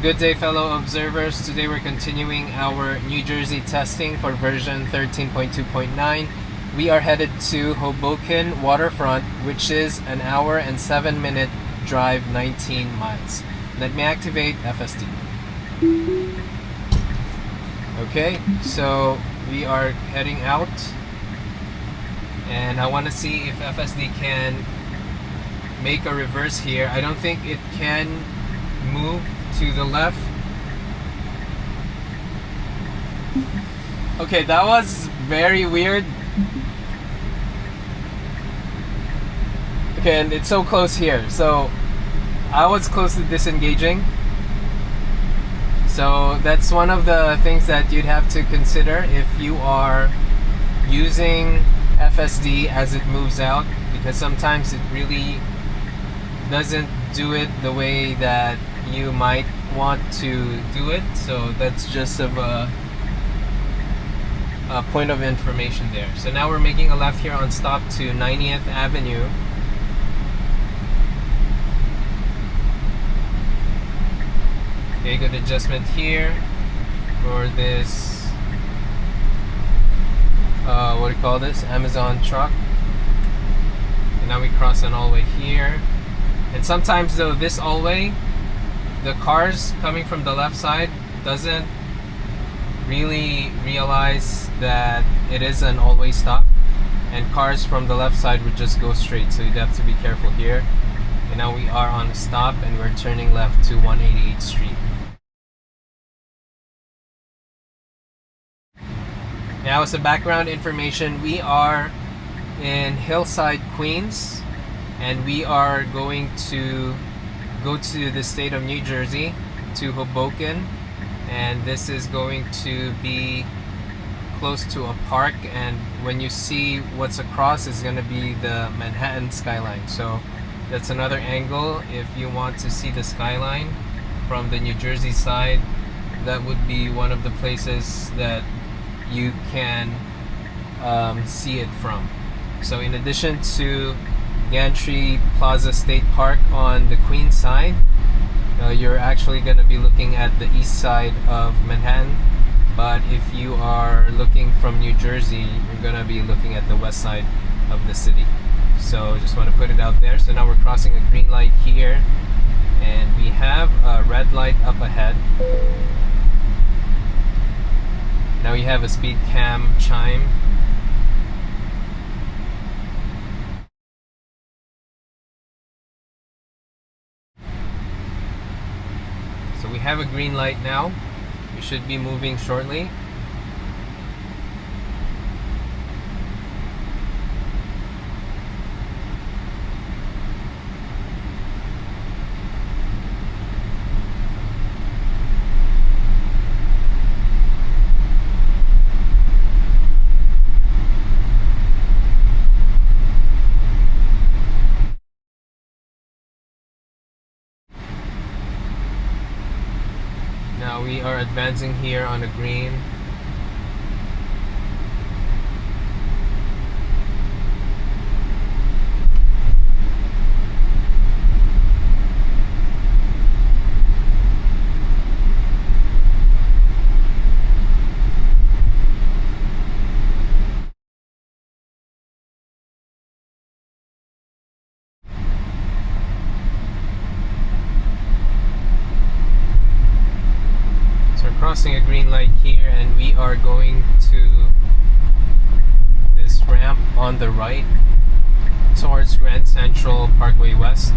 Good day, fellow observers. Today we're continuing our New Jersey testing for version 13.2.9. We are headed to Hoboken Waterfront, which is an hour and 7-minute drive, 19 miles. Let me activate FSD. Okay, so we are heading out, and I want to see if FSD can make a reverse here. I don't think it can move to the left. Okay, that was very weird. Okay, and it's so close here. So I was close to disengaging. So that's one of the things that you'd have to consider if you are using FSD as it moves out, because sometimes it really doesn't do it the way that you might want to do it. So that's just of a point of information there. So now we're making a left here on stop to 90th Avenue. Okay, good adjustment here for this what do you call this? Amazon truck. And now we cross an all-way here. And sometimes though, this all-way, the cars coming from the left side doesn't really realize that it is an all-way stop, and cars from the left side would just go straight, so you'd have to be careful here. And now we are on a stop and we're turning left to 188th Street. Now, as a background information, we are in Hillside, Queens, and we are going to go to the state of New Jersey, to Hoboken, and this is going to be close to a park, and when you see what's across is going to be the Manhattan skyline. So that's another angle. If you want to see the skyline from the New Jersey side, that would be one of the places that you can see it from. So in addition to Gantry Plaza State Park on the Queens side, you're actually going to be looking at the east side of Manhattan. But if you are looking from New Jersey, you're going to be looking at the west side of the city. So just want to put it out there. So now we're crossing a green light here, and we have a red light up ahead. Now we have a speed cam chime. So we have a green light now. We should be moving shortly. Now we are advancing here on a green. Crossing a green light here, and we are going to this ramp on the right towards Grand Central Parkway West.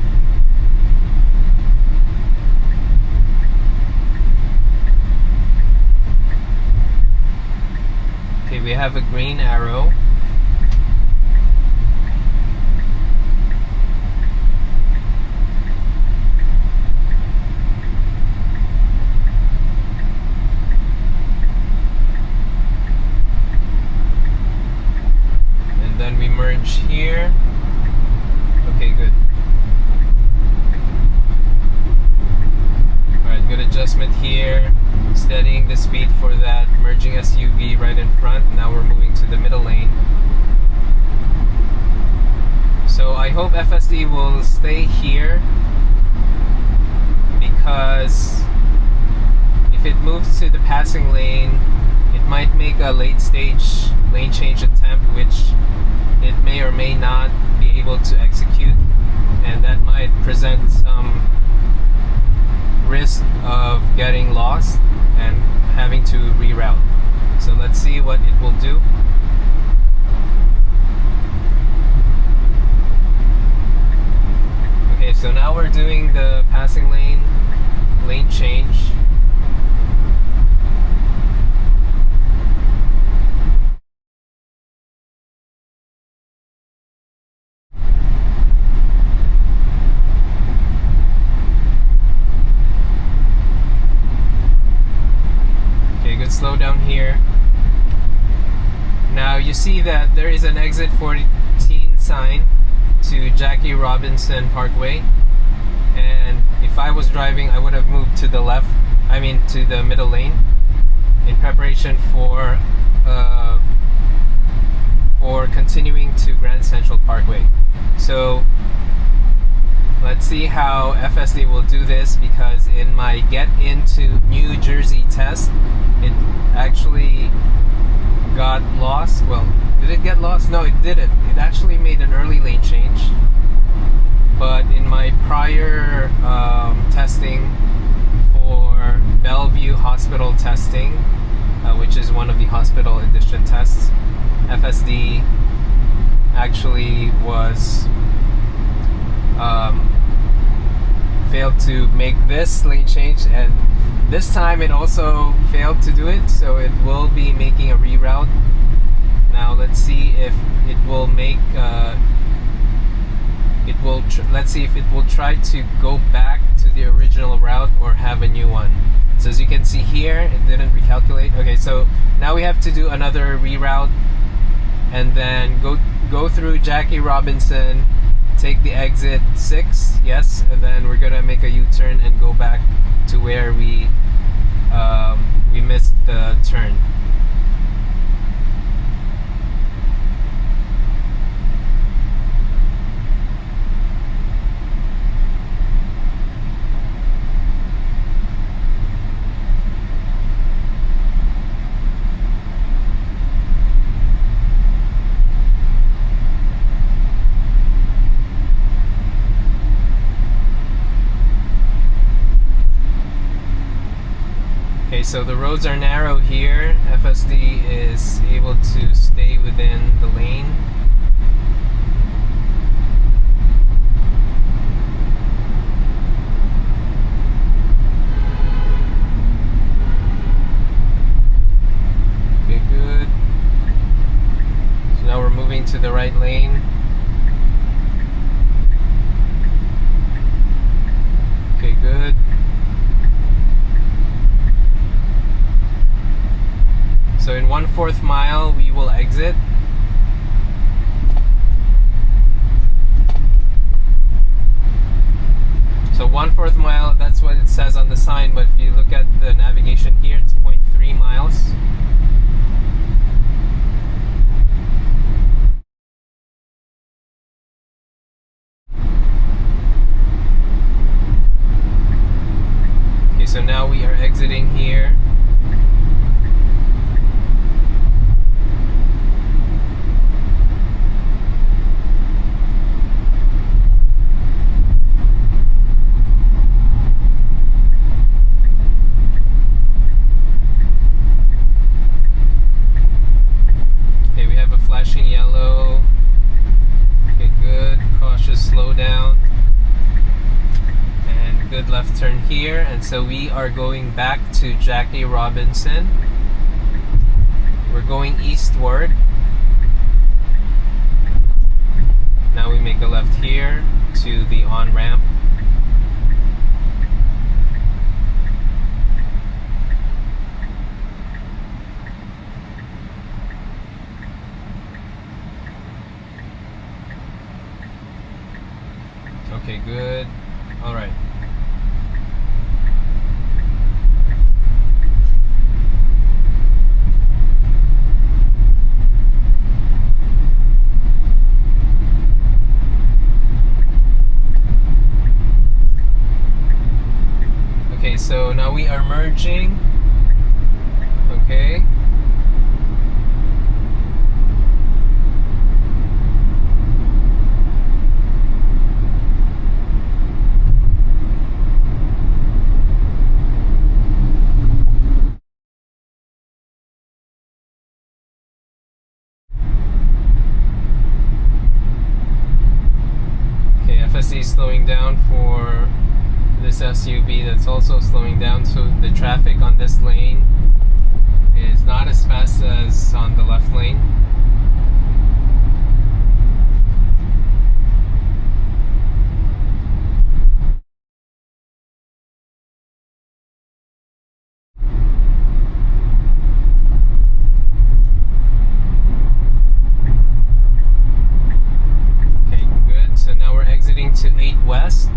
Okay, we have a green arrow. Then we merge here. Okay, good. Alright, good adjustment here. Steadying the speed for that merging SUV right in front. Now we're moving to the middle lane. So I hope FSD will stay here, because moves to the passing lane, it might make a late stage lane change attempt, which it may or may not be able to execute, and that might present some risk of getting lost and having to reroute. So let's see what it will do. Okay, so now we're doing the passing lane change. Okay, good slowdown here. Now you see that there is an exit 14 sign to Jackie Robinson Parkway, and if I was driving, I would have moved to the left, to the middle lane, in preparation for continuing to Grand Central Parkway. So let's see how FSD will do this, because in my get into New Jersey test, it actually got lost. Well, did it get lost? No, it didn't. It actually made an early lane change. But in my prior testing for Bellevue Hospital testing, which is one of the hospital edition tests, FSD actually was failed to make this lane change, and this time it also failed to do it, so it will be making a reroute. Now let's see if it will make let's see if it will try to go back to the original route or have a new one. So as you can see here, it didn't recalculate. Okay, so now we have to do another reroute, and then go through Jackie Robinson, take the exit 6, yes, and then we're gonna make a U-turn and go back to where we missed the turn. Okay, so the roads are narrow here. FSD is able to stay within the lane. Okay, good. So now we're moving to the right lane. Okay, good. So in 1/4 mile, we will exit. So 1/4 mile, that's what it says on the sign, but if you look at the navigation here, it's 0.3 miles. Okay, so now we are exiting here. Flashing yellow. Okay, good. Cautious slowdown. And good left turn here. And so we are going back to Jackie Robinson. We're going eastward. Now we make a left here to the on-ramp. Okay, good. All right. Okay, so now we are merging Okay. FSD slowing down for this SUV that's also slowing down, so the traffic on this lane is not as fast as on the left lane. Okay, good. So now we're exiting to 8 West,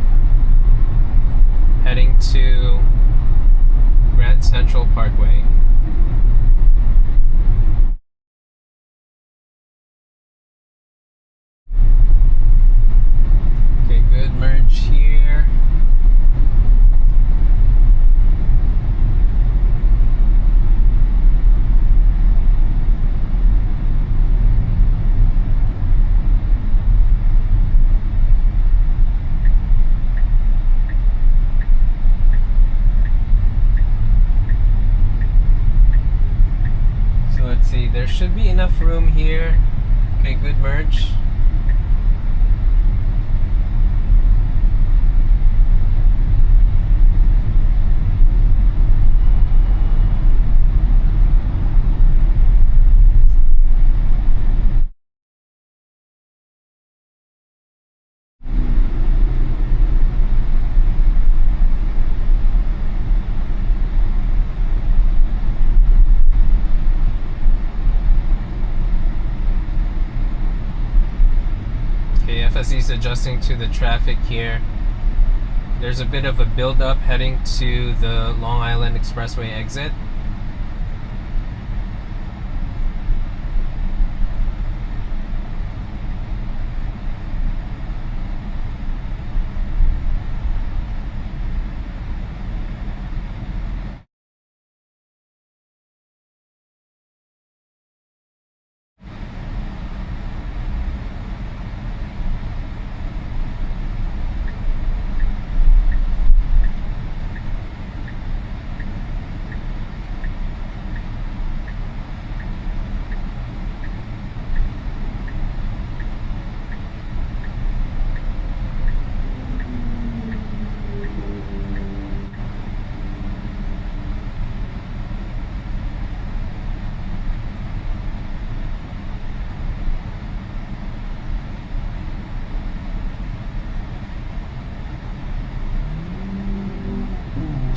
heading to Grand Central Parkway. Okay, good. Merge here. Let's see, there should be enough room here. Okay, good merge. FSD is adjusting to the traffic here. There's a bit of a build-up heading to the Long Island Expressway exit.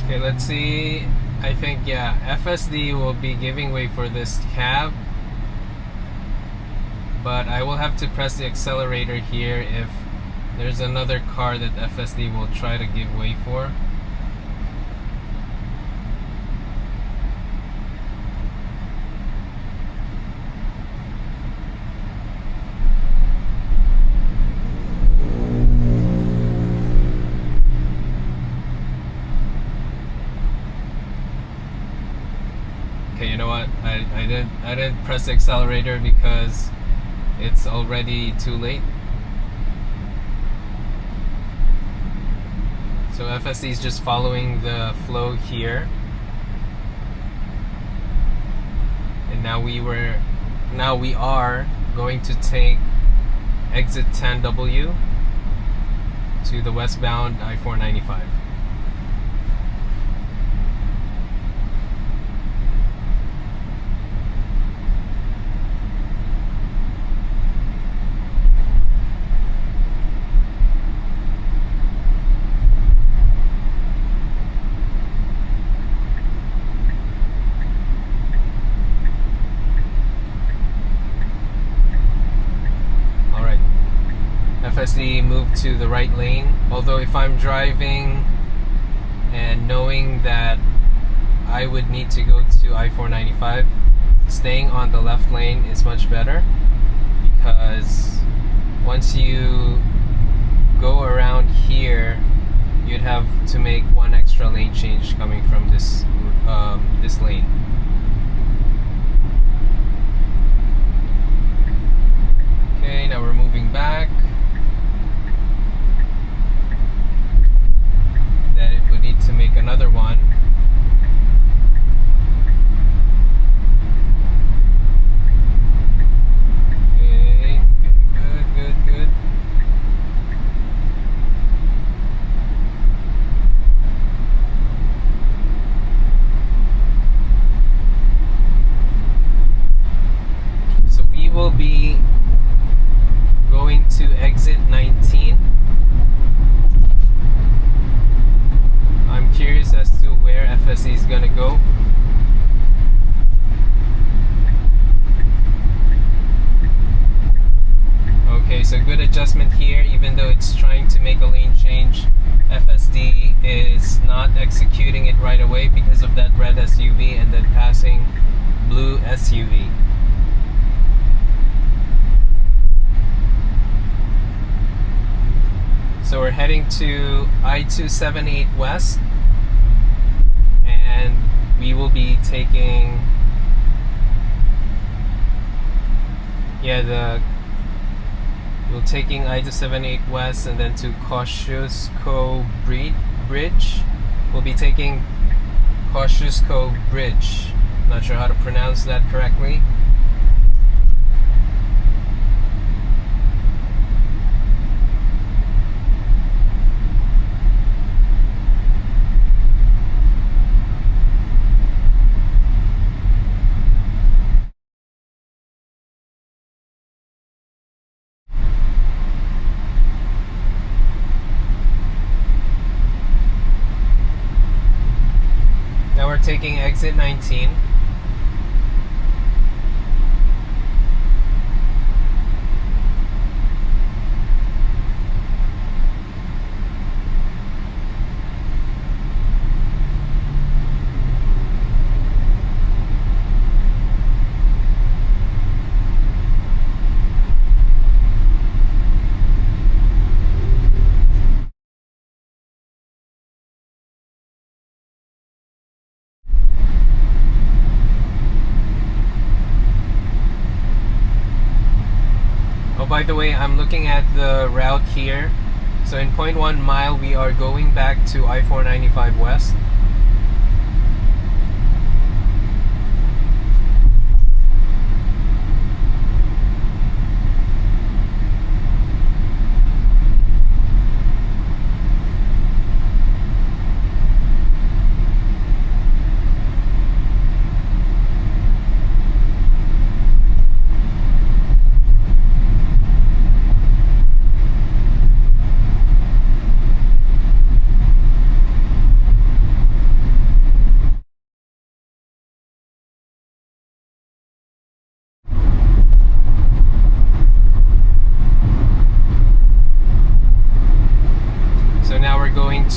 Okay, let's see. I think, yeah, FSD will be giving way for this cab, but I will have to press the accelerator here if there's another car that FSD will try to give way for. Okay, you know what? I didn't press the accelerator because it's already too late. So FSD is just following the flow here. And now we are going to take exit 10W to the westbound I-495. FSD moved to the right lane, although if I'm driving and knowing that I would need to go to I-495, staying on the left lane is much better, because once you go around here, you'd have to make one extra lane change coming from this lane. gonna go. Okay, so good adjustment here, even though it's trying to make a lane change. FSD is not executing it right away because of that red SUV and then passing blue SUV. So we're heading to I-278 West, and we will be taking we're taking I-278 West and then to Kosciuszko Bridge. We'll be taking Kosciuszko Bridge. Not sure how to pronounce that correctly. Now we're taking exit 19. By the way, I'm looking at the route here. So in 0.1 mile, we are going back to I-495 West.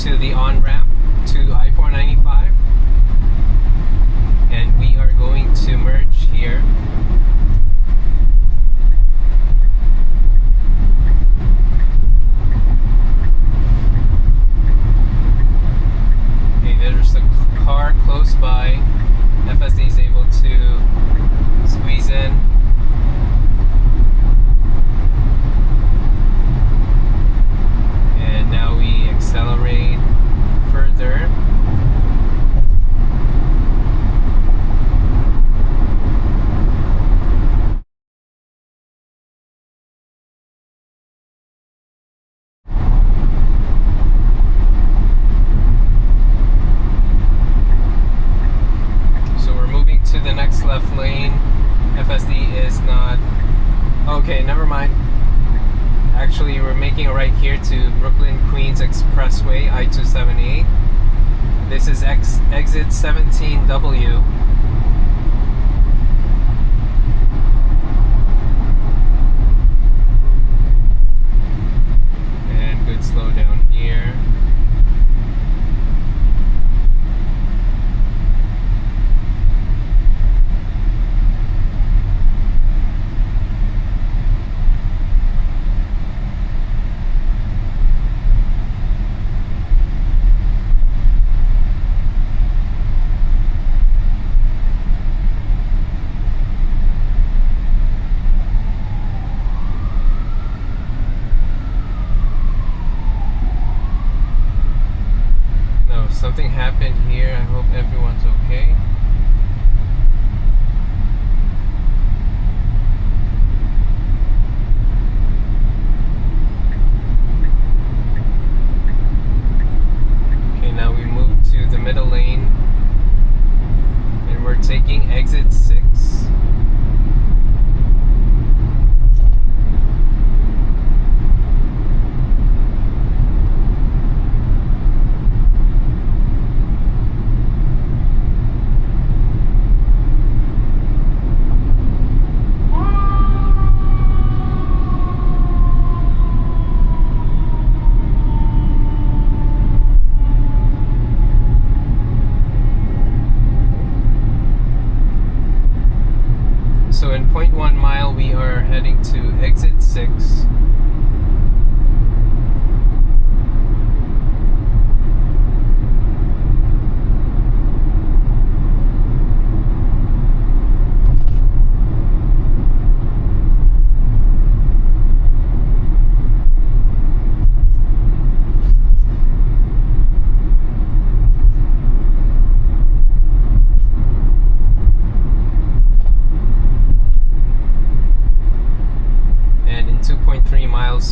To the on-ramp to I-495, and we are going to merge here. Okay, there's a car close by. FSD is able to squeeze in. And now we accelerate further. So we're moving to the next left lane. FSD is not... Okay, never mind. Actually, we're making a right here to Brooklyn Queens Expressway, I-278. This is exit 17W. And good slowdown here. Something happened here. I hope everyone's okay. Okay, now we move to the middle lane and we're taking exit 6. in 0.1 mile, we are heading to exit 6.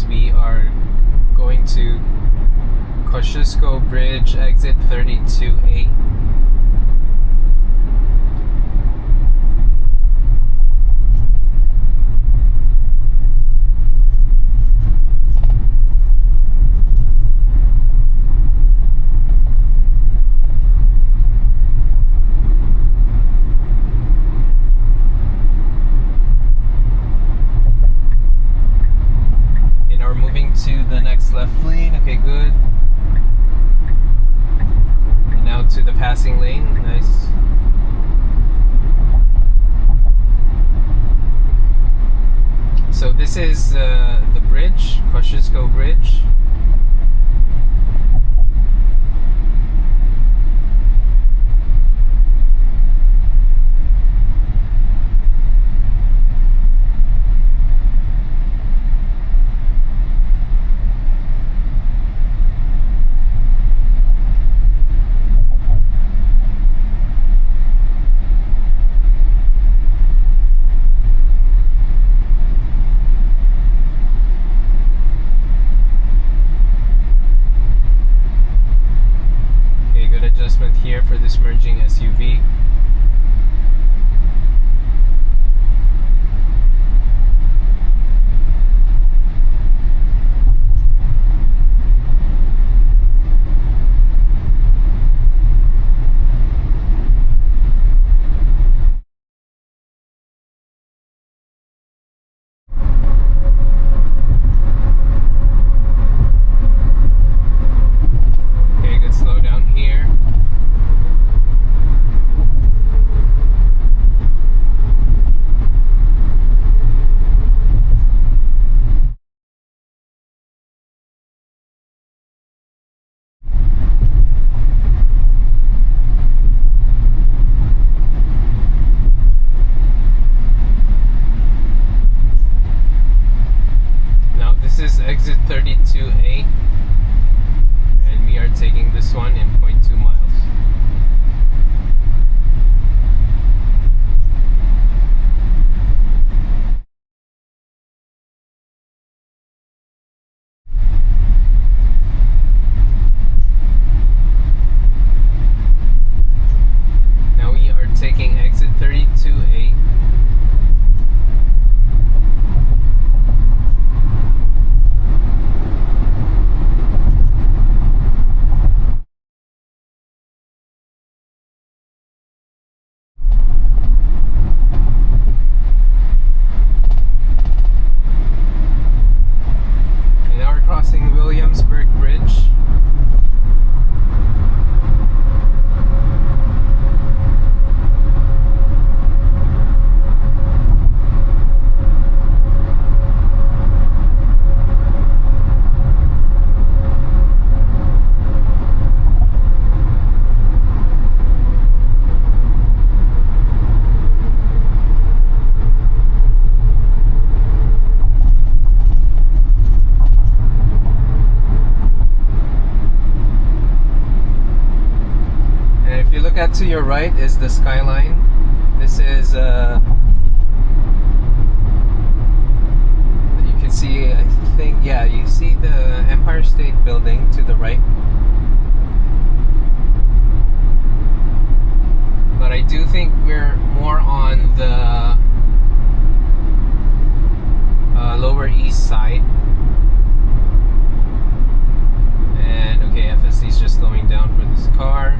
We are going to Kosciuszko Bridge, exit 32A. To the next left lane. Okay, good. And now to the passing lane. Nice. So this is the bridge, Kosciuszko Bridge. Adjustment here for this merging SUV. Okay, good slowdown here. This is exit 32A, and we are taking this one in 0.2 miles. Now we are taking exit 32A. Crossing Williamsburg Bridge. If you look at to your right is the skyline. This is you can see, I think, yeah, you see the Empire State Building to the right. But I do think we're more on the Lower East Side. And okay, FSD is just slowing down for this car.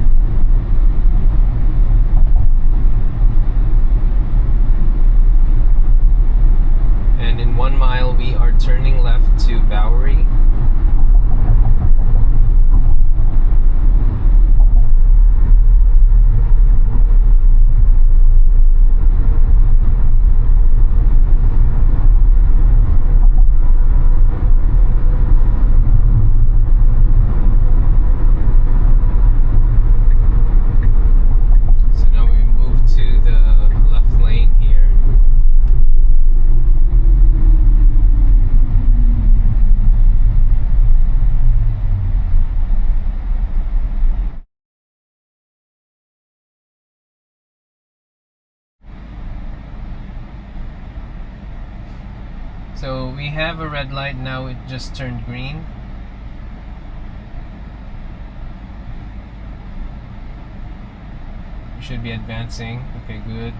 And in 1 mile, we are turning left to Bowery. So we have a red light now, it just turned green. We should be advancing. Okay, good.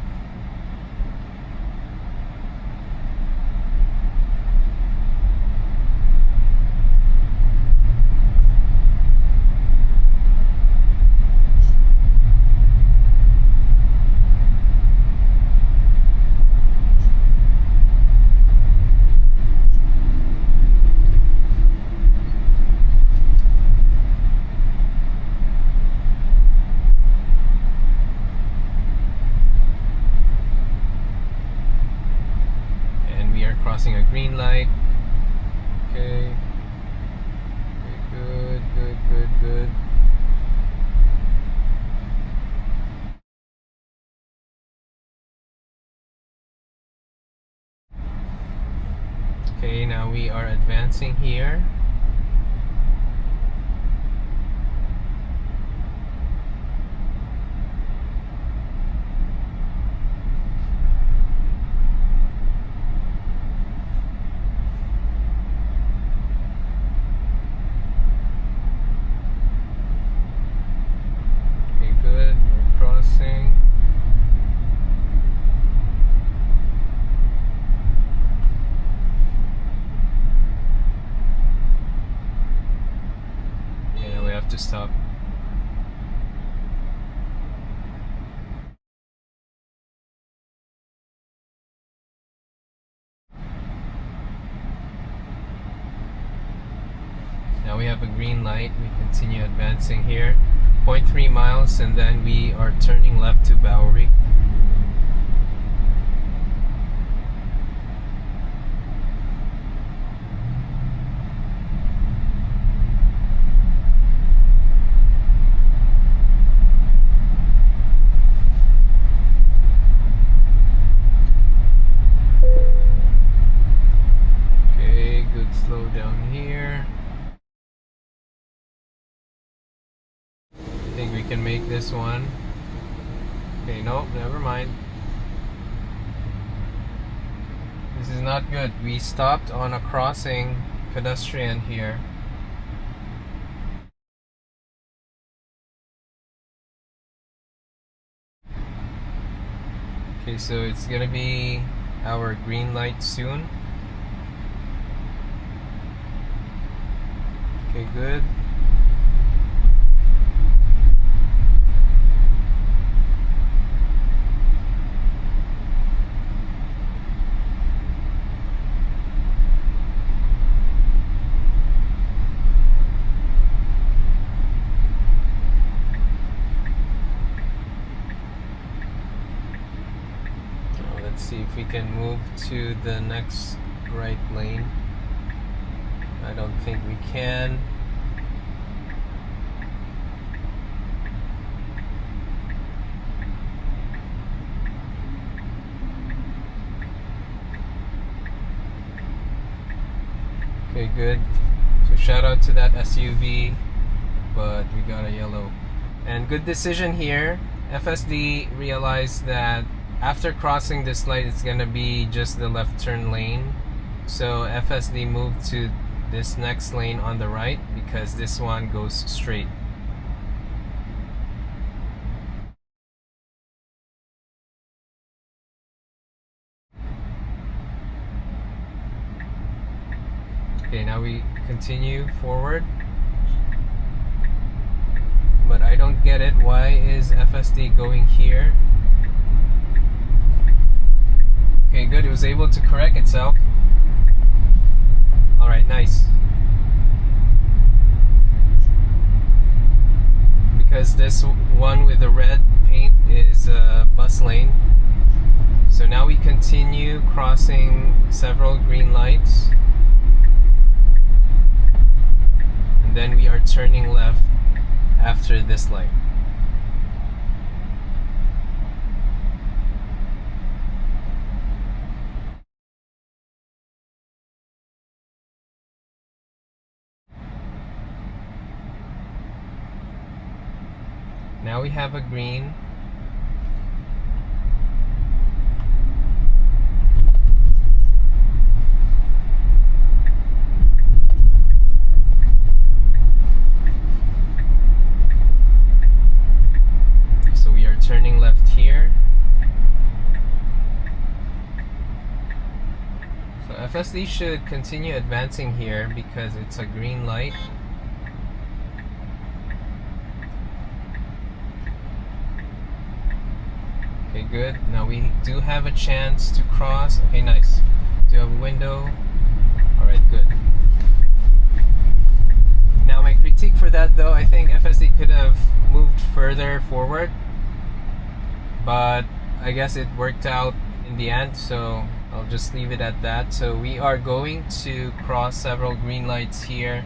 Crossing a green light. Okay. Okay, good. Okay, now we are advancing here. To stop. Now we have a green light. We continue advancing here. 0.3 miles and then we are turning left to Bowery. Slow down here. I think we can make this one. Okay, nope, never mind. This is not good. We stopped on a crossing pedestrian here. Okay, so it's gonna be our green light soon. Okay, good. Now let's see if we can move to the next right lane. I don't think we can. Okay, good. So shout out to that SUV, but we got a yellow. And good decision here. FSD realized that after crossing this light, it's gonna be just the left turn lane. So FSD moved to this next lane on the right because this one goes straight. Okay, now we continue forward. But I don't get it. Why is FSD going here? Okay, good. It was able to correct itself. Alright, nice. Because this one with the red paint is a bus lane. So now we continue crossing several green lights. And then we are turning left after this light. Now we have a green. left here. So FSD should continue advancing here because it's a green light. Okay, good. Now we do have a chance to cross. Okay, nice. Do you have a window? Alright, good. Now my critique for that though, I think FSD could have moved further forward. But I guess it worked out in the end, so I'll just leave it at that. So we are going to cross several green lights here.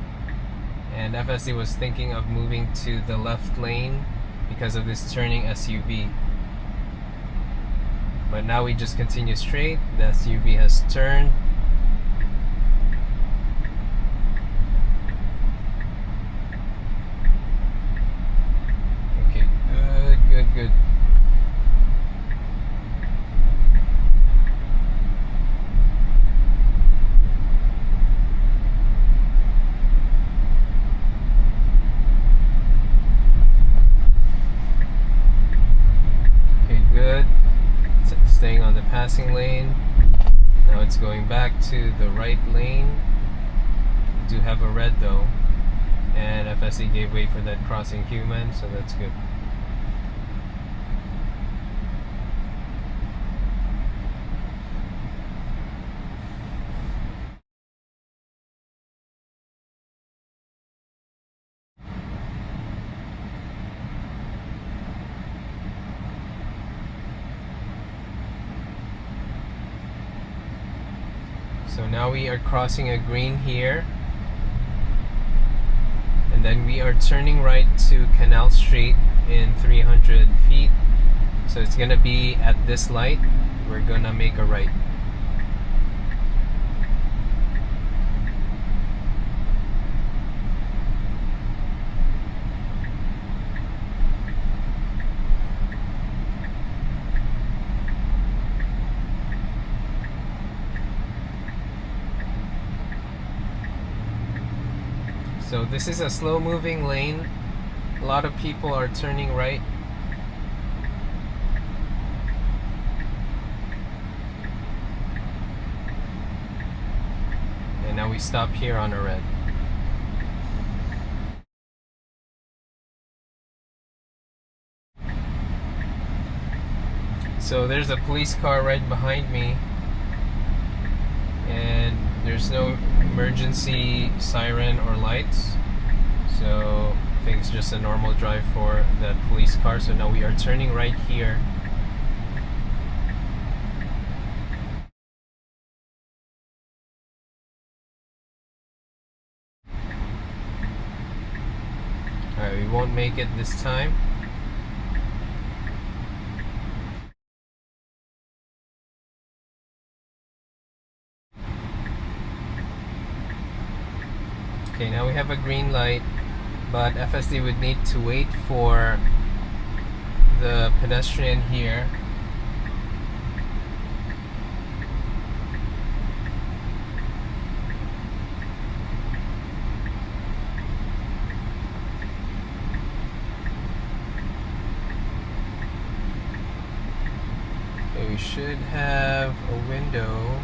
And FSD was thinking of moving to the left lane because of this turning SUV. But now we just continue straight. The SUV has turned. Okay, good. Okay, good. Staying on the passing lane. Now it's going back to the right lane. We do have a red though, and FSD gave way for that crossing human, so that's good. So now we are crossing a green here, and then we are turning right to Canal Street in 300 feet. So it's gonna be at this light. We're gonna make a right. So this is a slow moving lane. A lot of people are turning right. And now we stop here on a red. So there's a police car right behind me, and there's no emergency siren or lights, so I think it's just a normal drive for that police car. So now we are turning right here. Alright, we won't make it this time. Okay, now we have a green light, but FSD would need to wait for the pedestrian here. Okay, we should have a window.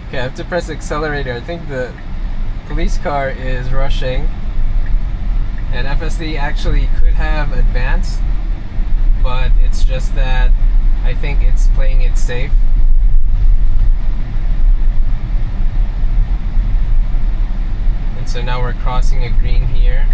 Okay, I have to press accelerator. I think the police car is rushing, and FSD actually could have advanced, but it's just that I think it's playing it safe. And so now we're crossing a green here.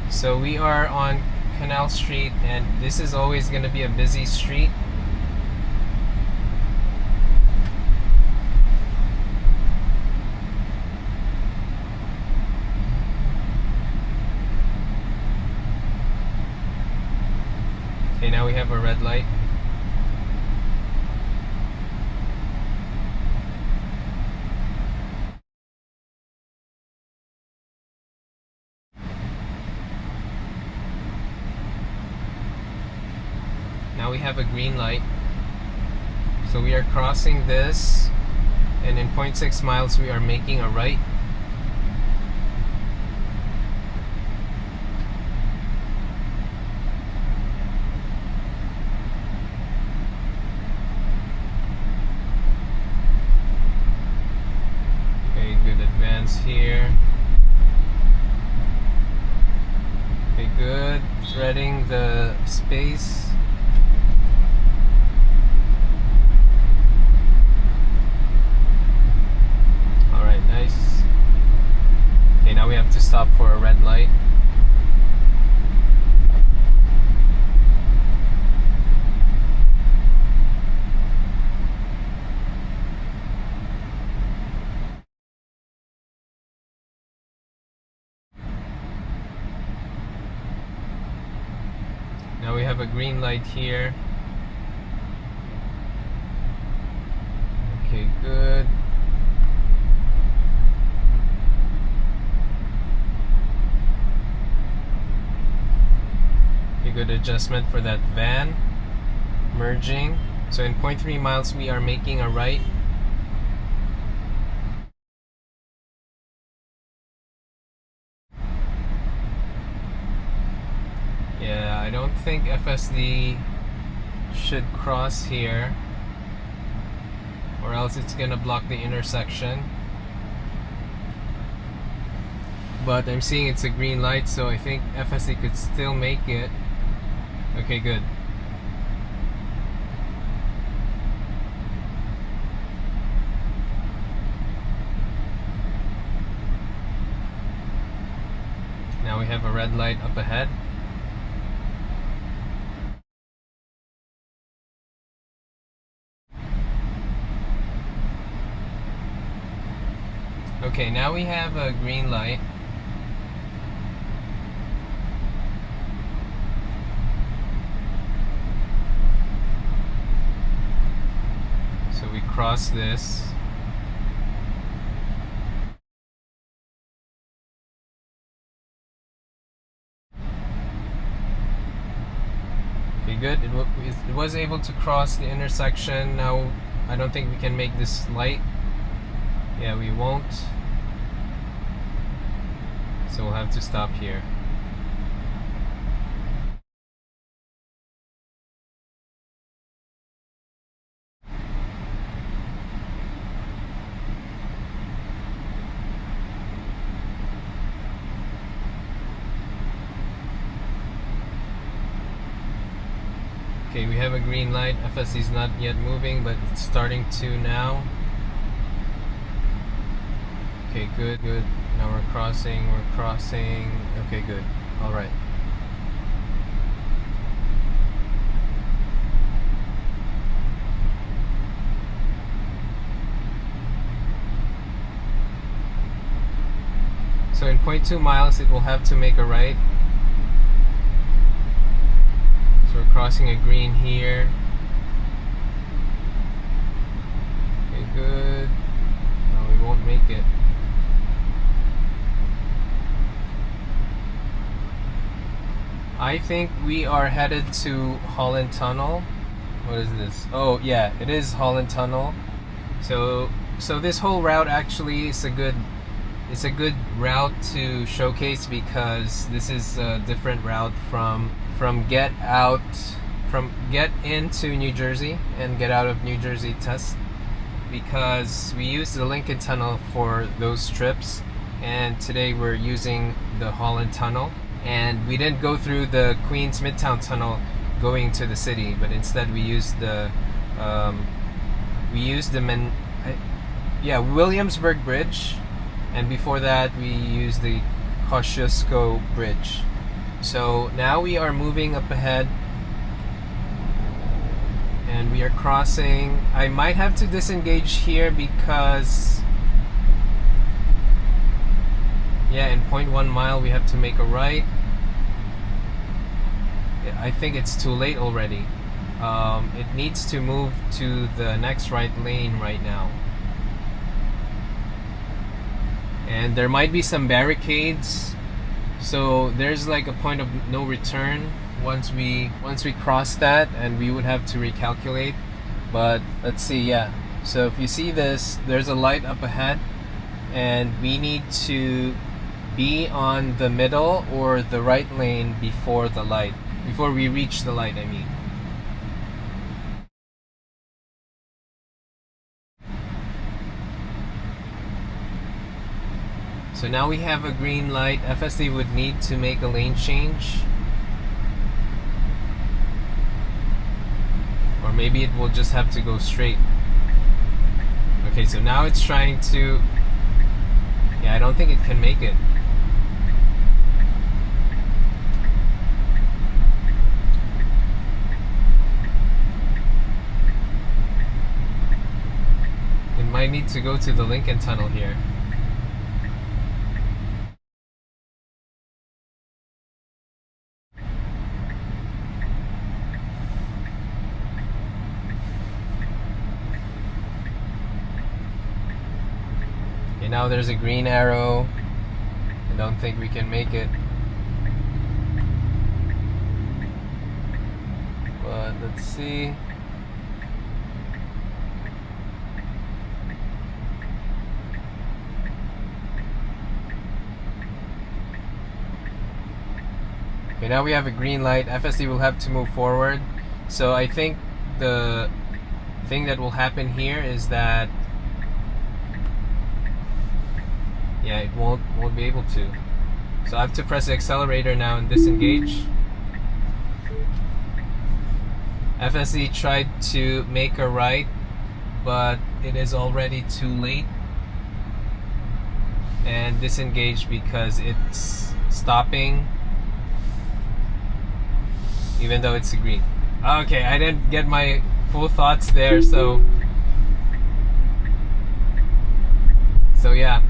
So we are on Canal Street, and this is always going to be a busy street. Okay, now we have a red light. we have a green light. So we are crossing this, and in 0.6 miles we are making a right. Okay, good advance here. Okay, good. Threading the space. Alright, nice. Okay, now we have to stop for a red light. Now we have a green light here. Okay, good. Okay, good adjustment for that van. Merging. So in 0.3 miles we are making a right. Yeah, I don't think FSD should cross here, or else it's gonna block the intersection. But I'm seeing it's a green light, so I think FSD could still make it. Okay, good. Now we have a red light up ahead. Okay, now we have a green light. So we cross this. Okay, good. It was able to cross the intersection. Now I don't think we can make this light. Yeah, we won't. So we'll have to stop here. Okay, we have a green light. FSD is not yet moving, but it's starting to now. Okay, good, good. Now we're crossing. Okay, good. All right. So in 0.2 miles, it will have to make a right. So we're crossing a green here. Okay, good. No, we won't make it. I think we are headed to Holland Tunnel. What is this? Oh yeah, it is Holland Tunnel. So this whole route actually is a good route to showcase, because this is a different route from get into New Jersey and get out of New Jersey test, because we use the Lincoln Tunnel for those trips, and today we're using the Holland Tunnel. And we didn't go through the Queens Midtown Tunnel going to the city, but instead we used the Williamsburg Bridge, and before that we used the Kosciuszko Bridge. So now we are moving up ahead, and we are crossing. I might have to disengage here because in 0.1 mile we have to make a right. I think it's too late already. It needs to move to the next right lane right now. and there might be some barricades, so there's like a point of no return once we cross that, and we would have to recalculate. But let's see. Yeah, so if you see this, there's a light up ahead, and we need to be on the middle or the right lane before we reach the light, I mean. So now we have a green light. FSD would need to make a lane change. Or maybe it will just have to go straight. Okay, so now it's trying to... Yeah, I don't think it can make it. It might need to go to the Lincoln Tunnel here. Okay, now there's a green arrow. I don't think we can make it. But let's see. Okay, now we have a green light. FSD will have to move forward. So I think the thing that will happen here is that, yeah, it won't be able to. So I have to press the accelerator now and disengage. FSD tried to make a right, but it is already too late. And disengage because it's stopping even though it's a green. Okay, I didn't get my full thoughts there, so yeah.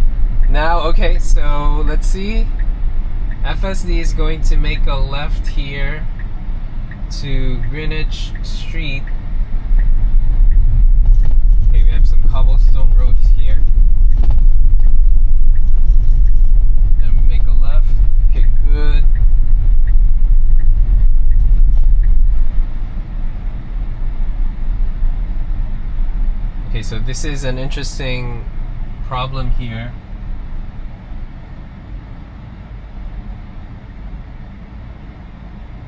Now, okay, so let's see. FSD is going to make a left here to Greenwich Street. Okay, we have some cobblestone roads here. Then we make a left. Okay, good. Okay, so this is an interesting problem here.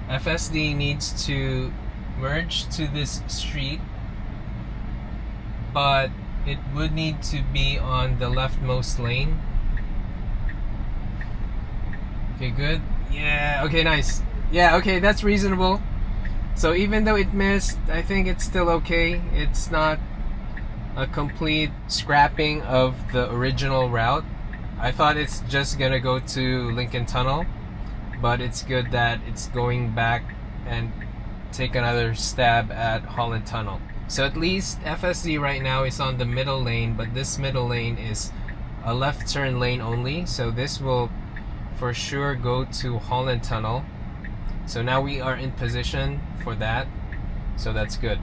FSD needs to merge to this street, but it would need to be on the leftmost lane. Okay, good. Yeah, okay, nice. Yeah, okay, that's reasonable. So even though it missed, I think it's still okay. It's not a complete scrapping of the original route. I thought it's just gonna go to Lincoln Tunnel, but it's good that it's going back and take another stab at Holland Tunnel. So at least FSD right now is on the middle lane, but this middle lane is a left turn lane only, so this will for sure go to Holland Tunnel. So now we are in position for that, so that's good.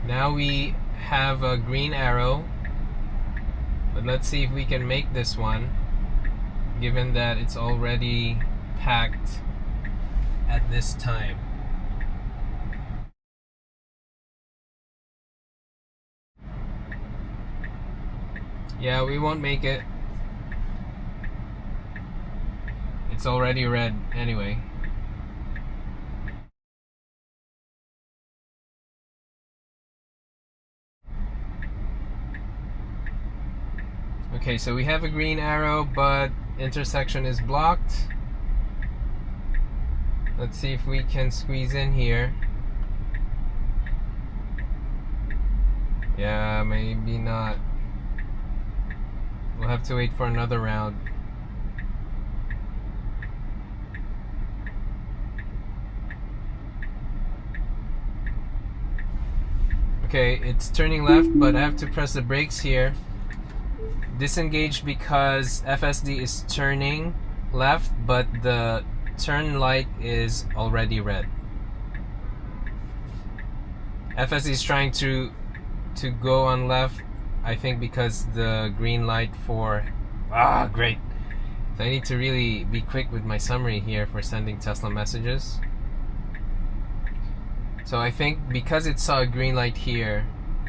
Now we have a green arrow, but let's see if we can make this one, given that it's already packed at this time. Yeah, we won't make it. It's already red anyway. Okay, so we have a green arrow, but intersection is blocked. Let's see if we can squeeze in here. Yeah, maybe not. We'll have to wait for another round. Okay, it's turning left, but I have to press the brakes here. Disengage because FSD is turning left, but the turn light is already red. FSD is trying to go on left, I think because the green light for great. So I need to really be quick with my summary here for sending Tesla messages. So I think because it saw a green light here,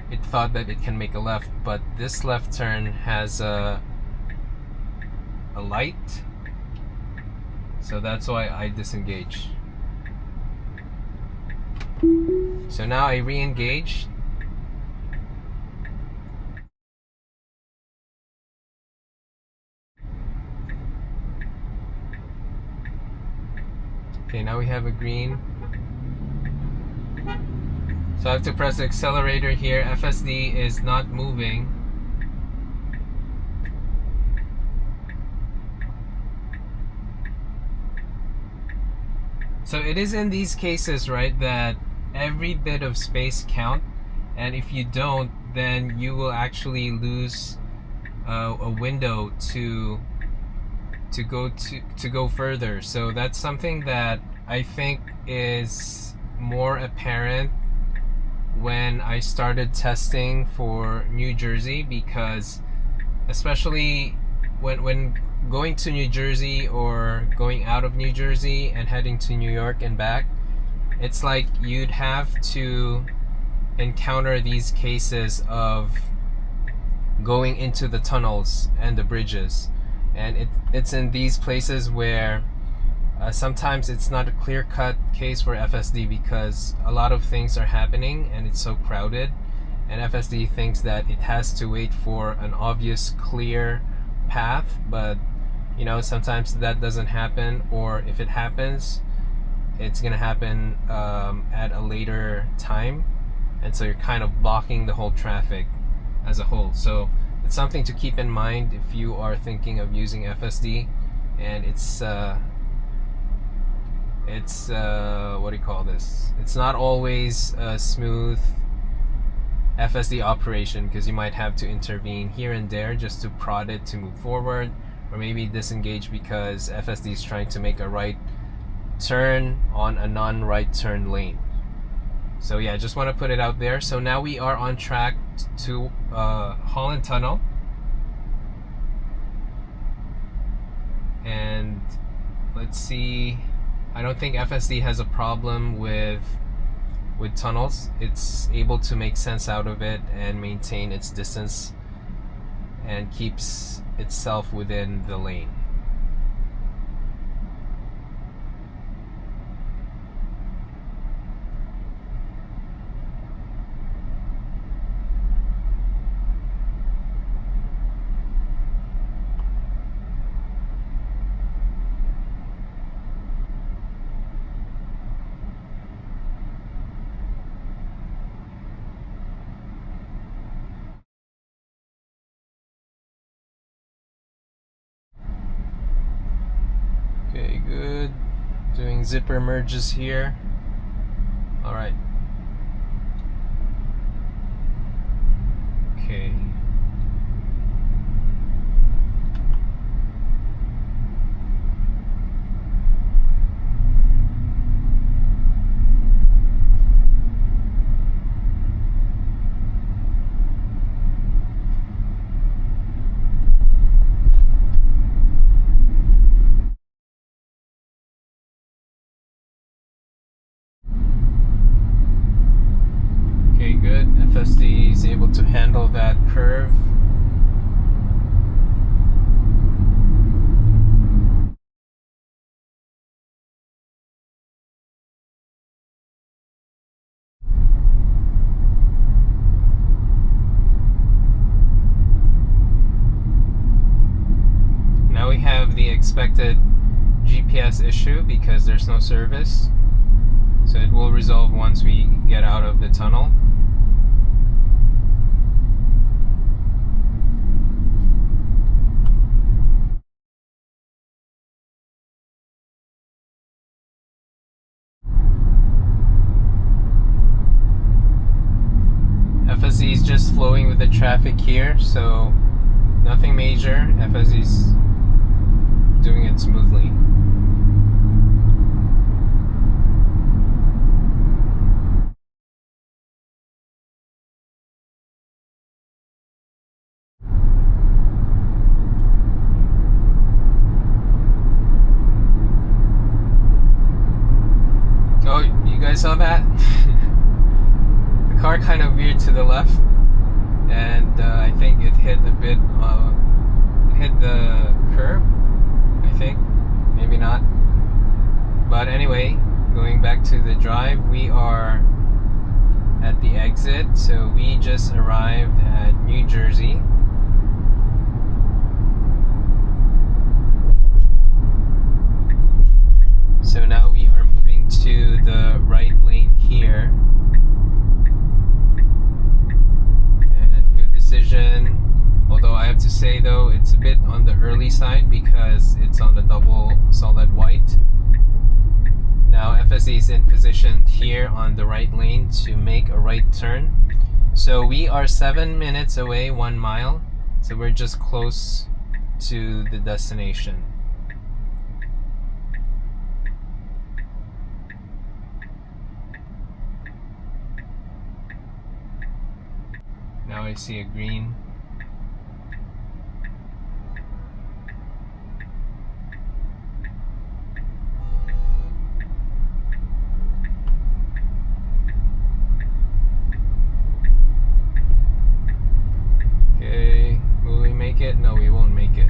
it thought that it can make a left, but this left turn has a light, so that's why I disengage. So now I re-engage. Okay, now we have a green. So I have to press the accelerator here. FSD is not moving. So it is in these cases, right, that every bit of space count, and if you don't, then you will actually lose a window to go further. So that's something that I think is more apparent when I started testing for New Jersey, because especially when going to New Jersey or going out of New Jersey and heading to New York and back, it's like you'd have to encounter these cases of going into the tunnels and the bridges, and it's in these places where sometimes it's not a clear-cut case for FSD because a lot of things are happening and it's so crowded, and FSD thinks that it has to wait for an obvious clear path, but you know, sometimes that doesn't happen, or if it happens, it's gonna happen at a later time, and so you're kind of blocking the whole traffic as a whole. So it's something to keep in mind if you are thinking of using FSD, and it's what do you call this? It's not always a smooth FSD operation, because you might have to intervene here and there just to prod it to move forward, or maybe disengage because FSD is trying to make a right turn on a non-right turn lane. So yeah, just want to put it out there. So now we are on track to Holland Tunnel, and let's see, I don't think FSD has a problem with tunnels. It's able to make sense out of it and maintain its distance and keeps itself within the lane. Okay, good. Doing zipper merges here. All right. Okay. Okay, good. FSD is able to handle that curve. Now we have the expected GPS issue because there's no service. So it will resolve once we get out of the tunnel. FSD is just flowing with the traffic here, so nothing major. FSD is doing it smoothly. guys saw that? The car kind of veered to the left, and I think it hit a bit. It hit the curb. I think, maybe not. But anyway, going back to the drive, we are at the exit. So we just arrived at New Jersey. So now we are moving to the right lane here. And good decision. Although I have to say though, it's a bit on the early side because it's on the double solid white. Now FSD is in position here on the right lane to make a right turn. So we are 7 minutes away, 1 mile. So we're just close to the destination. Now I see a green. Okay, will we make it? No, we won't make it.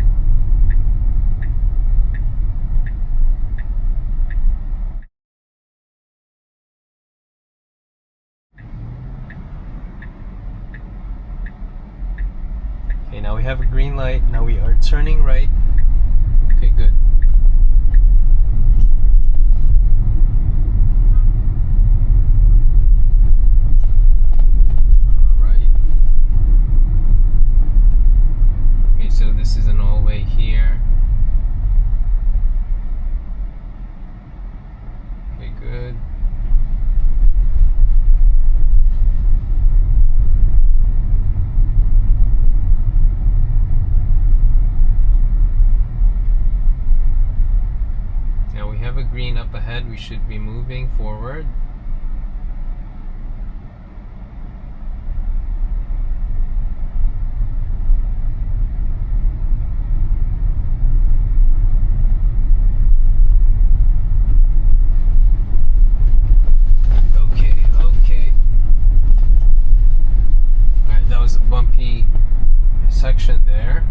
Okay, now we have a green light. Now we are turning right. Okay, good. Alright. Okay, so this is an all-way here. Okay, good. Green up ahead, we should be moving forward. Okay. Alright, that was a bumpy section there.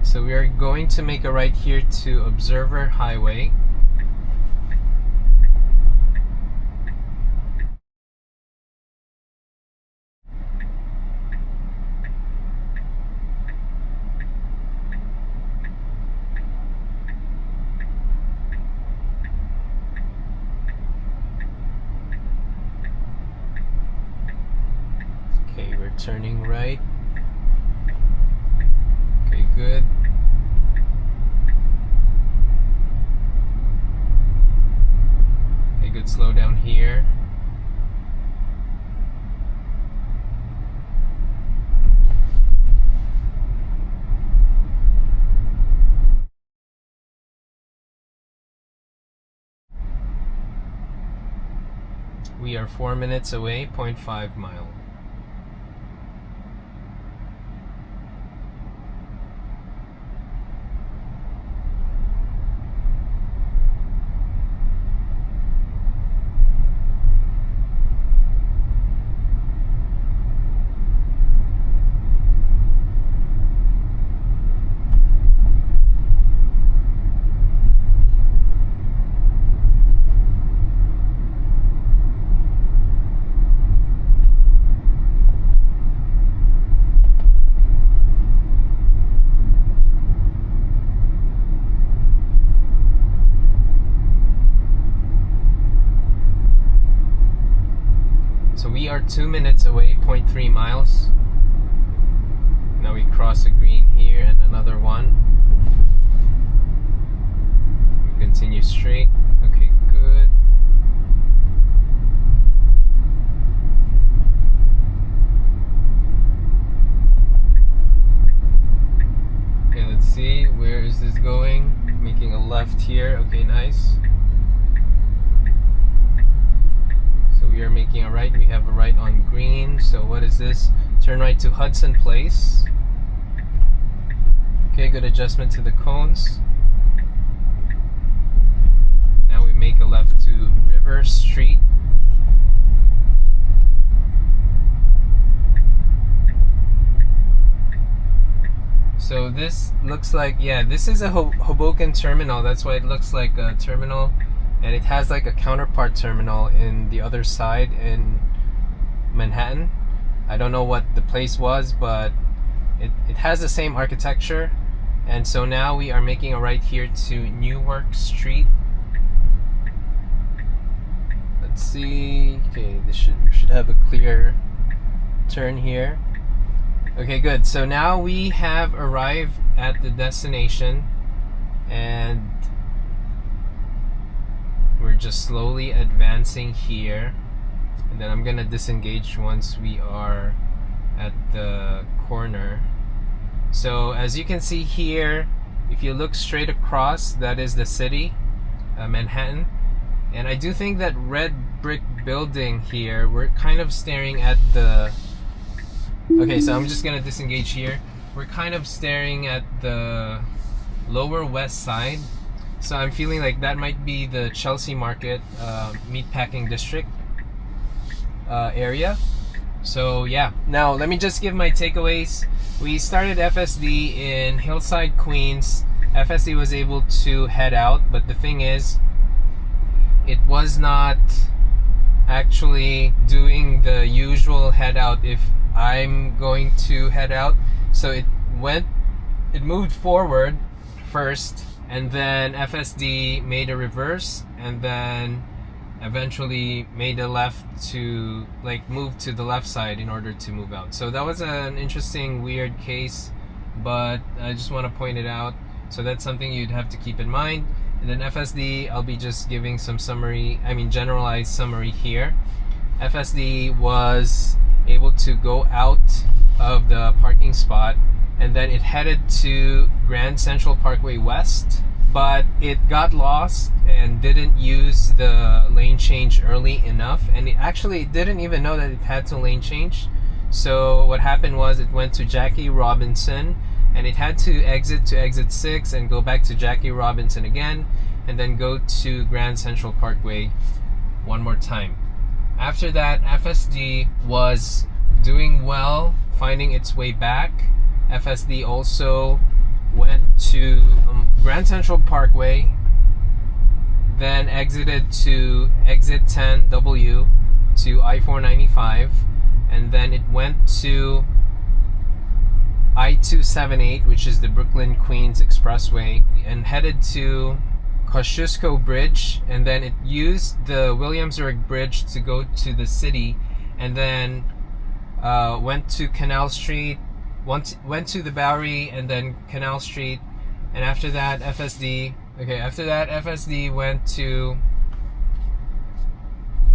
So we are going to make a right here to Observer Highway. Okay, we're turning right. Okay, good. Okay, good. Slow down here. We are 4 minutes away, 0.5 mile. So we are 2 minutes away, 0.3 miles. Now we cross a green here and another one. We continue straight. Okay, good. Okay, let's see. Where is this going? Making a left here. Okay, nice. we are making a right. We have a right on green. So what is this? Turn right to Hudson Place. Okay, good adjustment to the cones. Now we make a left to River Street. So this looks like, yeah, this is a Hoboken terminal. That's why it looks like a terminal. And it has like a counterpart terminal in the other side in Manhattan. I don't know what the place was, but it has the same architecture. And so now we are making a right here to Newark Street. Let's see. Okay, we should have a clear turn here. Okay, good. So now we have arrived at the destination, and we're just slowly advancing here. And then I'm gonna disengage once we are at the corner. So as you can see here, if you look straight across, that is the city, Manhattan. And I do think that red brick building here, we're kind of staring at the... Okay, so I'm just gonna disengage here. We're kind of staring at the lower west side. So I'm feeling like that might be the Chelsea Market meatpacking district area. So yeah, now let me just give my takeaways. We started FSD in Hillside, Queens. FSD was able to head out, but the thing is, it was not actually doing the usual head out if I'm going to head out. So it moved forward first, and then FSD made a reverse, and then eventually made a left to move to the left side in order to move out. So that was an interesting, weird case, but I just want to point it out. So that's something you'd have to keep in mind. And then FSD, I'll be just giving some generalized summary here. FSD was able to go out of the parking spot, and then it headed to Grand Central Parkway West, but it got lost and didn't use the lane change early enough, and it didn't even know that it had to lane change. So what happened was it went to Jackie Robinson, and it had to exit 6 and go back to Jackie Robinson again, and then go to Grand Central Parkway one more time. After that, FSD was doing well, finding its way back. FSD also went to Grand Central Parkway, then exited to exit 10W to I-495, and then it went to I-278, which is the Brooklyn-Queens Expressway, and headed to Kosciuszko Bridge, and then it used the Williamsburg Bridge to go to the city, and then went to Canal Street, went to the Bowery, and then Canal Street, and after that FSD went to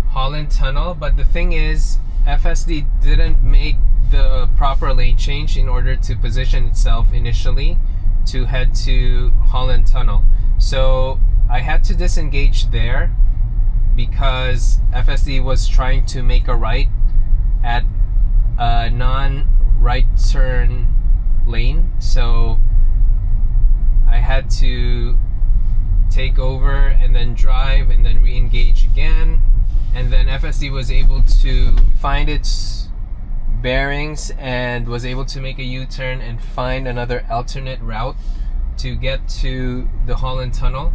Holland Tunnel. But the thing is, FSD didn't make the proper lane change in order to position itself initially to head to Holland Tunnel. So I had to disengage there because FSD was trying to make a right at a non-right turn lane. So I had to take over and then drive and then re-engage again. And then FSD was able to find its bearings and was able to make a U-turn and find another alternate route to get to the Holland Tunnel.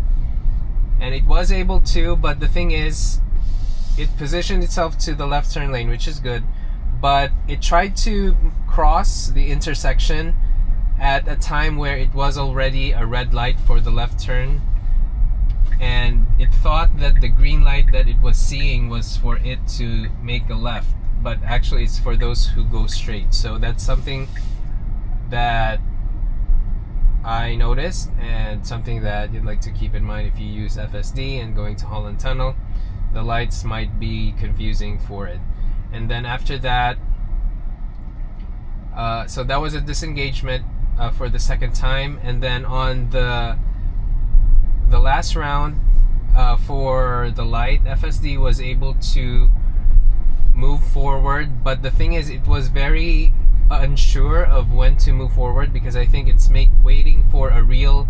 And it was able to, but the thing is, it positioned itself to the left turn lane, which is good, but it tried to cross the intersection at a time where it was already a red light for the left turn, and it thought that the green light that it was seeing was for it to make a left, but actually it's for those who go straight. So that's something that I noticed, and something that you'd like to keep in mind if you use FSD and going to Holland Tunnel. The lights might be confusing for it. And then after that, so that was a disengagement for the second time. And then on the last round for the light, FSD was able to move forward. But the thing is, it was very unsure of when to move forward, because I think it's waiting for a real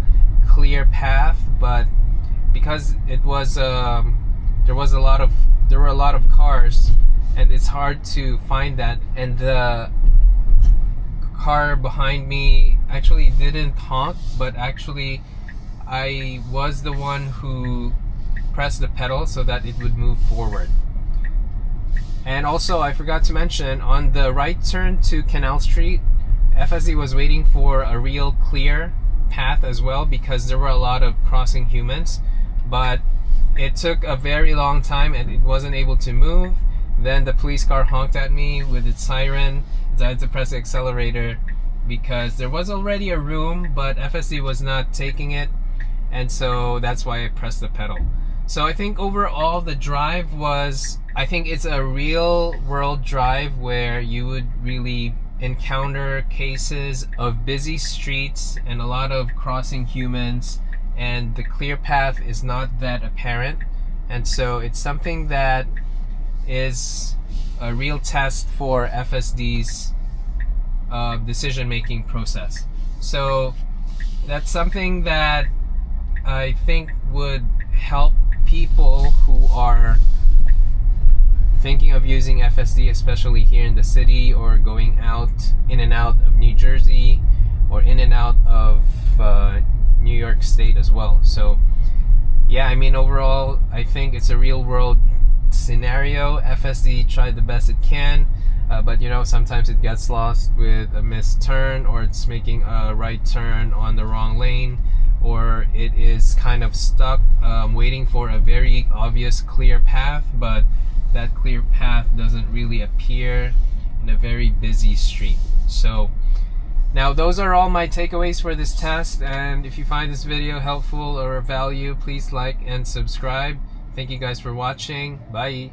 clear path. But because it was there were a lot of cars, and it's hard to find that. And the car behind me actually didn't honk, but actually I was the one who pressed the pedal so that it would move forward. And also, I forgot to mention, on the right turn to Canal Street, FSD was waiting for a real clear path as well, because there were a lot of crossing humans. But it took a very long time and it wasn't able to move. Then the police car honked at me with its siren. I had to press the accelerator because there was already a room, but FSD was not taking it. And so that's why I pressed the pedal. So I think overall the drive I think it's a real world drive where you would really encounter cases of busy streets and a lot of crossing humans, and the clear path is not that apparent. And so it's something that is a real test for FSD's decision-making process. So that's something that I think would help people who are thinking of using FSD, especially here in the city, or going in and out of New Jersey, or in and out of New York State as well. So yeah, I mean, overall, I think it's a real world scenario. FSD tried the best it can, but sometimes it gets lost with a missed turn, or it's making a right turn on the wrong lane, or it is kind of stuck waiting for a very obvious clear path, but that clear path doesn't really appear in a very busy street. So now those are all my takeaways for this test, and if you find this video helpful or of value, please like and subscribe. Thank you guys for watching. Bye.